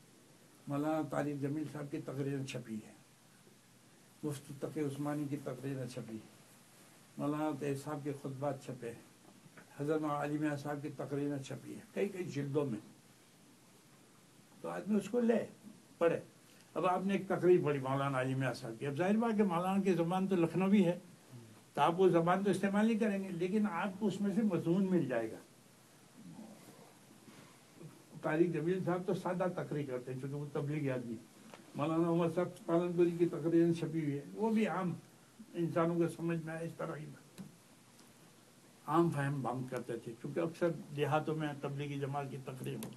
مولانا طارق جمیل صاحب کی تقریریں چھپی ہے، مفتی تقی عثمانی کی تقریریں چھپی ہے، مولانا طیب صاحب کے خطبات چھپے ہیں، حضرت علی میاں صاحب کی تقریریں چھپی ہیں کئی کئی جلدوں میں، تو آدمی اس کو لے پڑھے۔ اب آپ نے ایک تقریر پڑھی مولانا علی میاں صاحب کی، اب ظاہر بات کہ مولانا کی زبان تو لکھنوی ہے تو آپ وہ زبان تو استعمال نہیں کریں گے، لیکن آپ کو اس میں سے مضمون مل جائے گا۔ طارق جمیل صاحب تو سادہ تقریر کرتے ہیں چونکہ وہ تبلیغی آدمی، مولانا عمر صاحب پالنپوری کی تقریریں چھپی ہوئی ہے، وہ بھی عام انسانوں کو سمجھ میں آئے اس طرح کی عام فہم بام کرتے تھے، کیونکہ اکثر دیہاتوں میں تبلیغی جماعت کی تقریر ہو۔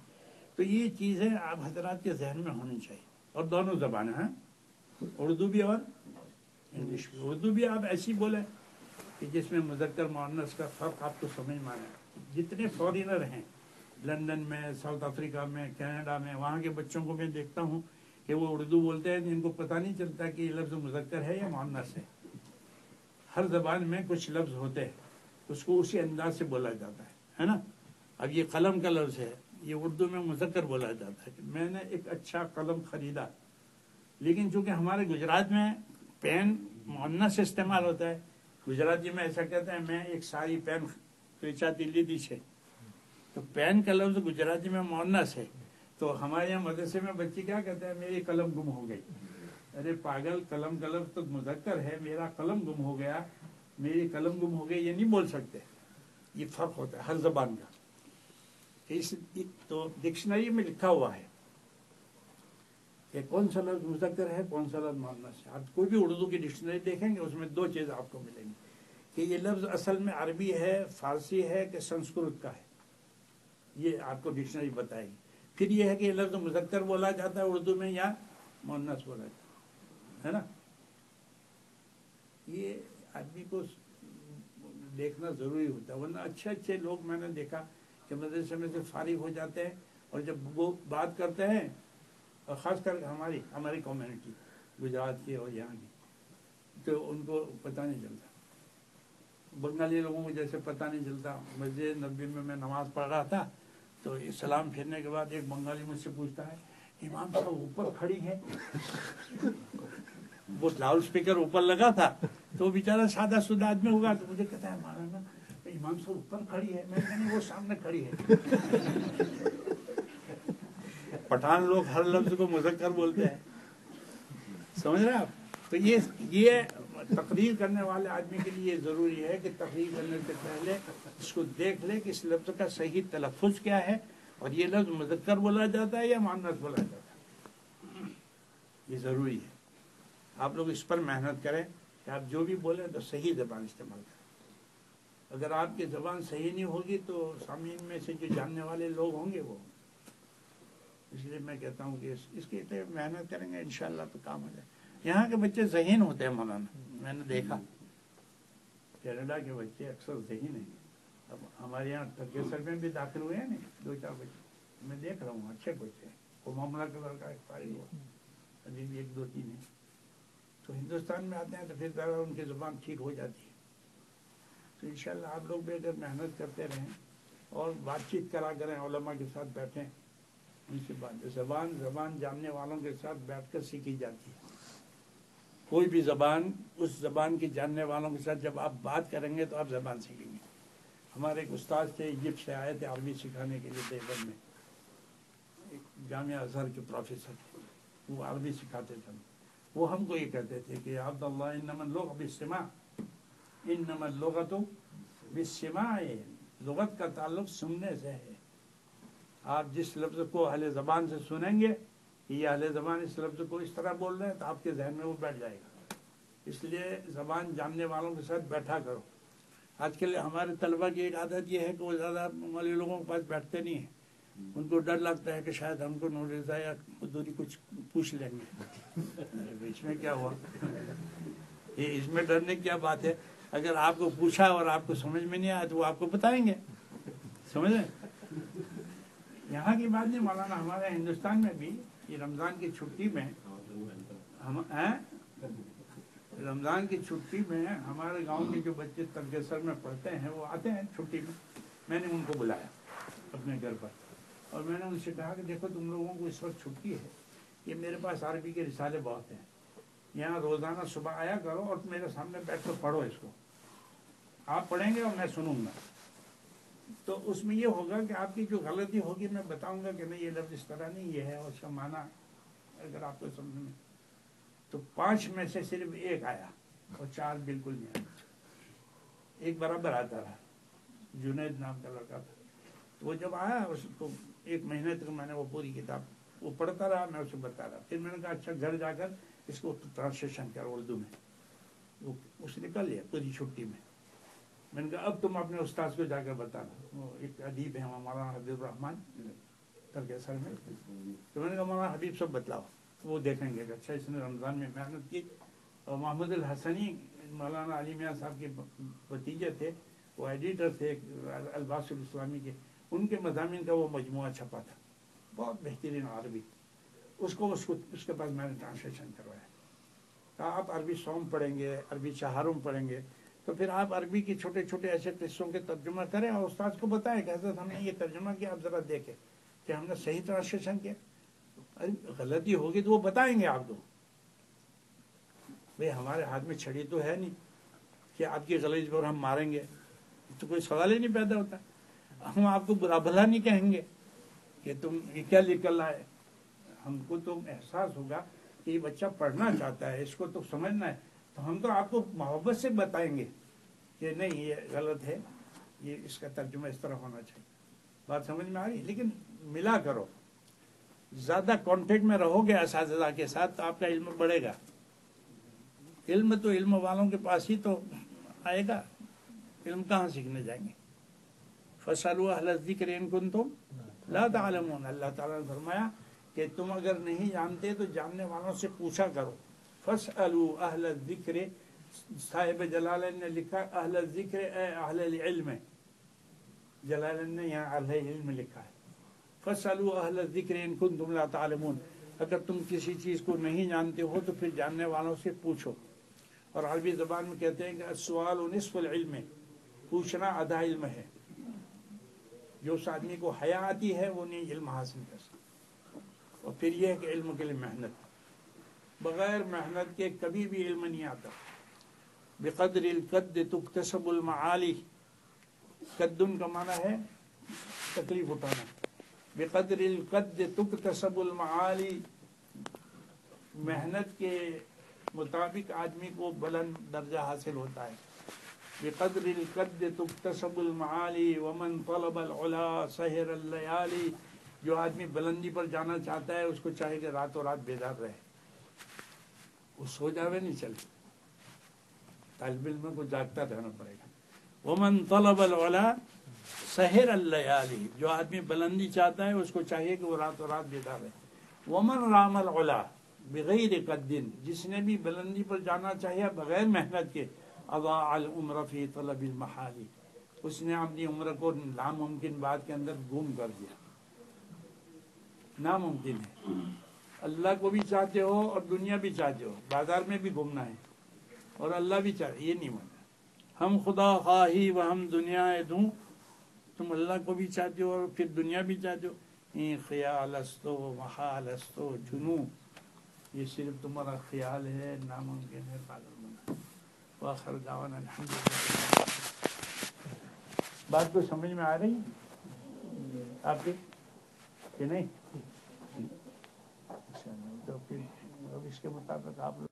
تو یہ چیزیں آپ حضرات کے ذہن میں ہونی چاہیے، اور دونوں زبانیں ہیں، اردو بھی اور انگلش بھی۔ اردو بھی آپ ایسی بولیں کہ جس میں مذکر مؤنث کا فرق آپ کو سمجھ میں آئے۔ جتنے فورینر ہیں لندن میں، ساؤتھ افریقہ میں، کینیڈا میں، وہاں کے بچوں کو میں دیکھتا ہوں کہ وہ اردو بولتے ہیں جن کو پتہ نہیں چلتا کہ یہ لفظ مذکر ہے یا مؤنث ہے۔ ہر زبان میں کچھ لفظ ہوتے ہیں، اس کو اسی انداز سے بولا جاتا ہے نا۔ اب یہ قلم کا لفظ ہے، یہ اردو میں مذکر بولا جاتا ہے کہ میں نے ایک اچھا قلم خریدا، لیکن چونکہ ہمارے گجرات میں پین مؤنث استعمال ہوتا ہے، گجراتی میں ایسا کہتے ہیں میں ایک ساری پین ویچاتی لیدی ہے، تو پین کا لفظ گجراتی میں مؤنث ہے، تو ہمارے یہاں مدرسے میں بچے کیا کہتے ہیں میری قلم گم ہو گئی۔ ارے پاگل، قلم کا لفظ تو مذکر ہے، میرا قلم گم ہو گیا، میری قلم گم ہو گئی یہ نہیں بول سکتے۔ یہ فرق ہوتا ہے ہر زبان کا۔ تو ڈکشنری میں لکھا ہوا ہے کہ کون سا لفظ مذکر ہے، کون سا لفظ مؤنث ہے۔ آپ کوئی بھی اردو کی ڈکشنری دیکھیں گے اس میں دو چیز آپ کو ملیں گی کہ یہ لفظ اصل میں عربی ہے، فارسی ہے کہ سنسکرت کا ہے، یہ آپ کو ڈکشنری بتائے گی۔ پھر یہ ہے کہ یہ لفظ مذکر بولا جاتا ہے اردو میں یا مؤنث بولا جاتا ہے نا۔ یہ آدمی کو دیکھنا ضروری ہوتا ہے، ورنہ اچھے اچھے لوگ میں نے دیکھا کہ مدرسے میں سے فارغ ہو جاتے ہیں اور جب وہ بات کرتے ہیں، اور خاص کر ہماری کمیونٹی گجرات کی اور یہاں کی، تو ان کو پتہ نہیں چلتا۔ بنگالی لوگوں کو جیسے پتہ نہیں چلتا۔ مسجد نبوی میں نماز پڑھ رہا تھا تو سلام پھرنے کے بعد ایک بنگالی مجھ سے پوچھتا ہے امام صاحب اوپر کھڑی ہے، وہ لاؤڈ اسپیکر اوپر لگا تھا تو بیچارہ سادہ سودہ آدمی ہوگا تو مجھے کہتا ہے مولانا امام صاحب اوپر کھڑی ہے، میں کہنے وہ سامنے کھڑی ہے۔ پٹھان لوگ ہر لفظ کو مذکر بولتے ہیں، سمجھ رہے ہیں آپ؟ تو یہ تقریر کرنے والے آدمی کے لیے ضروری ہے کہ تقریر کرنے سے پہلے اس کو دیکھ لے کہ اس لفظ کا صحیح تلفظ کیا ہے اور یہ لفظ مذکر بولا جاتا ہے یا مؤنث بولا جاتا ہے، یہ ضروری ہے۔ آپ لوگ اس پر محنت کریں کہ آپ جو بھی بولیں تو صحیح زبان استعمال کریں۔ اگر آپ کی زبان صحیح نہیں ہوگی تو سامعین میں سے جو جاننے والے لوگ ہوں گے وہ، اس لیے میں کہتا ہوں کہ اس کے لیے محنت کریں گے انشاءاللہ تو کام ہو جائے۔ یہاں کے بچے ذہین ہوتے ہیں مولانا، میں نے دیکھا کینیڈا کے بچے اکثر ذہین ہیں۔ اب ہمارے یہاں ترکیسر میں بھی داخل ہوئے ہیں نا 2-4 بچے، میں دیکھ رہا ہوں اچھے بچے ہیں۔ وہ معاملہ کا لڑکا ایک فارغ ہوا، ابھی بھی 1-2-3 ہیں، تو ہندوستان میں آتے ہیں تو پھر ذرا ان کی زبان ٹھیک ہو جاتی ہے۔ تو انشاءاللہ آپ لوگ بھی اگر محنت کرتے رہیں اور بات چیت کرا کریں، علماء کے ساتھ بیٹھیں، ان سے بات، زبان جاننے والوں کے ساتھ بیٹھ کر سیکھی جاتی ہے۔ کوئی بھی زبان، اس زبان کی جاننے والوں کے ساتھ جب آپ بات کریں گے تو آپ زبان سیکھیں گے۔ ہمارے ایک استاد تھے، ایجپٹ سے آئے تھے عربی سکھانے کے لیے دیوبند میں، ایک جامعہ ازہر کے پروفیسر تھے، وہ عربی سکھاتے تھے۔ وہ ہم کو یہ کہتے تھے کہ عبداللہ انما اللغة بالسماع، انما اللغة بالسماع، لغت کا تعلق سننے سے ہے۔ آپ جس لفظ کو اہل زبان سے سنیں گے کہ یہ اہل زبان اس لفظ کو اس طرح بول رہے ہیں تو آپ کے ذہن میں وہ بیٹھ جائے گا۔ اس لیے زبان جاننے والوں کے ساتھ بیٹھا کرو۔ آج کل ہمارے طلبہ کی ایک عادت یہ ہے کہ وہ زیادہ مولوی لوگوں کے پاس بیٹھتے نہیں ہیں، ان کو ڈر لگتا ہے کہ شاید ہم کو نور رضا یا حضوری کچھ پوچھ لیں گے. اس میں کیا ہوا؟ یہ اس میں ڈرنے کی کیا بات ہے؟ اگر آپ کو پوچھا اور آپ کو سمجھ میں نہیں آیا تو وہ آپ کو بتائیں گے، سمجھ رہے؟ یہاں کی بات نہیں مولانا، ہمارے ہندوستان میں بھی یہ رمضان کی چھٹی میں رمضان کی چھٹی میں ہمارے گاؤں کے جو بچے تلگسر میں پڑھتے ہیں وہ آتے ہیں چھٹی میں نے ان کو بلایا اپنے گھر پر، اور میں نے ان سے کہا کہ دیکھو تم لوگوں کو اس وقت چھٹی ہے، یہ میرے پاس عربی کے رسالے بہت ہیں، یہاں روزانہ صبح آیا کرو اور میرے سامنے بیٹھ کر پڑھو اس کو، آپ پڑھیں گے اور میں سنوں گا، تو اس میں یہ ہوگا کہ آپ کی جو غلطی ہوگی میں بتاؤں گا کہ نہیں یہ لفظ اس طرح نہیں یہ ہے، اور اس کا معنی اگر آپ کو سمجھ میں، تو 5 میں سے صرف 1 آیا اور 4 بالکل نہیں آیا. ایک برابر آتا رہا، جنید نام کا لڑکا تھا، تو وہ جب آیا اس کو 1 مہینے تک میں نے وہ پوری کتاب وہ پڑھتا رہا، میں اسے بتا رہا، پھر میں نے کہا اچھا گھر جا کر اس کو ٹرانسلیشن کر اردو میں، اس نے کر لیا پوری چھٹی میں نے کہا اب تم اپنے استاذ کو جا کر بتانا، وہ ایک ادیب ہے مولانا حبیب الرحمان تلگسر میں، تو میں نے کہا مولانا حبیب صاحب بتلاؤ، وہ دیکھیں گے کہ اچھا اس نے رمضان میں محنت کی. اور محمد الحسنی مولانا علی میاں صاحب کے بھتیجے تھے، وہ ایڈیٹر تھے الباس الاسلامی کے، ان کے مضامین کا وہ مجموعہ چھپا تھا بہت بہترین عربی، اس کے پاس میں نے ٹرانسلیشن کروایا. کہا آپ عربی سوم پڑھیں گے، عربی چہارم پڑھیں گے، تو پھر آپ عربی کے چھوٹے چھوٹے ایسے قصوں کے ترجمہ کریں اور استاد کو بتائیں کہ حضرت ہم نے یہ ترجمہ کیا، آپ ذرا دیکھیں کہ ہم نے صحیح ٹرانسلیشن کیا. غلطی ہوگی تو وہ بتائیں گے آپ کو، بھئی ہمارے ہاتھ میں چھڑی تو ہے نہیں کہ آپ کی غلطی پر ہم ماریں گے، تو کوئی سوال ہی نہیں پیدا ہوتا. ہم آپ کو برا بھلا نہیں کہیں گے کہ تم یہ کیا لکھ کر لائے، ہم کو تو احساس ہوگا کہ یہ بچہ پڑھنا چاہتا ہے، اس کو تو سمجھنا ہے، تو ہم تو آپ کو محبت سے بتائیں گے کہ نہیں یہ غلط ہے، یہ اس کا ترجمہ اس طرح ہونا چاہیے. بات سمجھ میں آ رہی؟ لیکن ملا کرو، زیادہ کانٹیکٹ میں رہو گے اساتذہ کے ساتھ تو آپ کا علم بڑھے گا. علم تو علم والوں کے پاس ہی تو آئے گا، علم کہاں سیکھنے جائیں گے؟ فَاسْأَلُوا أَهْلَ الذِّكْرِ إِن كُنتُمْ لَا تَعْلَمُونَ. اللہ تعالیٰ نے فرمایا کہ تم اگر نہیں جانتے تو جاننے والوں سے پوچھا کرو. فَاسْأَلُوا أَهْلَ الذِّكْرِ، صاحب جلالین نے لکھا اہل الذکر اے اہل العلم، جلالین نے یہاں اہل علم لکھا ہے. فَاسْأَلُوا أَهْلَ الذِّكْرِ إِن كُنتُمْ لَا تَعْلَمُونَ، اگر تم کسی چیز کو نہیں جانتے ہو تو پھر جاننے والوں سے پوچھو. اور عربی زبان میں کہتے ہیں کہ السؤال نصف العلم، پوچھنا آدھا علم ہے. جو اس آدمی کو حیا آتی ہے وہ نہیں علم حاصل کر سکتا. اور پھر یہ ہے کہ علم کے لیے محنت، بغیر محنت کے کبھی بھی علم نہیں آتا. بقدر القد تکتسب المعالی، قدن کا معنی ہے تکلیف اٹھانا. بقدر القد تکتسب المعالی، محنت کے مطابق آدمی کو بلند درجہ حاصل ہوتا ہے. بقدر القد تکتسب المعالی ومن طلب العلا سہر اللیالی، جو آدمی بلندی پر جانا چاہتا ہے اس کو چاہے کہ راتوں رات بیدار رہے، وہ سو جاوے نہیں چلے، طالب علم کو جاگتا رہنا پڑے گا. ومن طلب العلا سہر اللیالی، جو آدمی بلندی چاہتا ہے اس کو چاہیے کہ وہ راتوں رات بیدار رہے. ومن رام العلا بغیر قد، جس نے بھی بلندی پر جانا چاہیے بغیر محنت کے، اضاع العمر فی طلب المحال، اس نے اپنی عمر کو ناممکن بات کے اندر گم کر دیا. ناممکن ہے، اللہ کو بھی چاہتے ہو اور دنیا بھی چاہتے ہو، بازار میں بھی گھومنا ہے اور اللہ بھی چاہتے، یہ نہیں ہونا. ہم خدا خواہی و ہم دنیا دوں، تم اللہ کو بھی چاہتے ہو اور پھر دنیا بھی چاہتے ہو. این خیال استو محال استو جنو، یہ صرف تمہارا خیال ہے، ناممکن ہے پاگل بنا. وآخر دعوانا الحمدللہ. بات کو سمجھ میں آ رہی آپ کی کہ نہیں؟ تو پھر اب اس کے مطابق آپ لوگ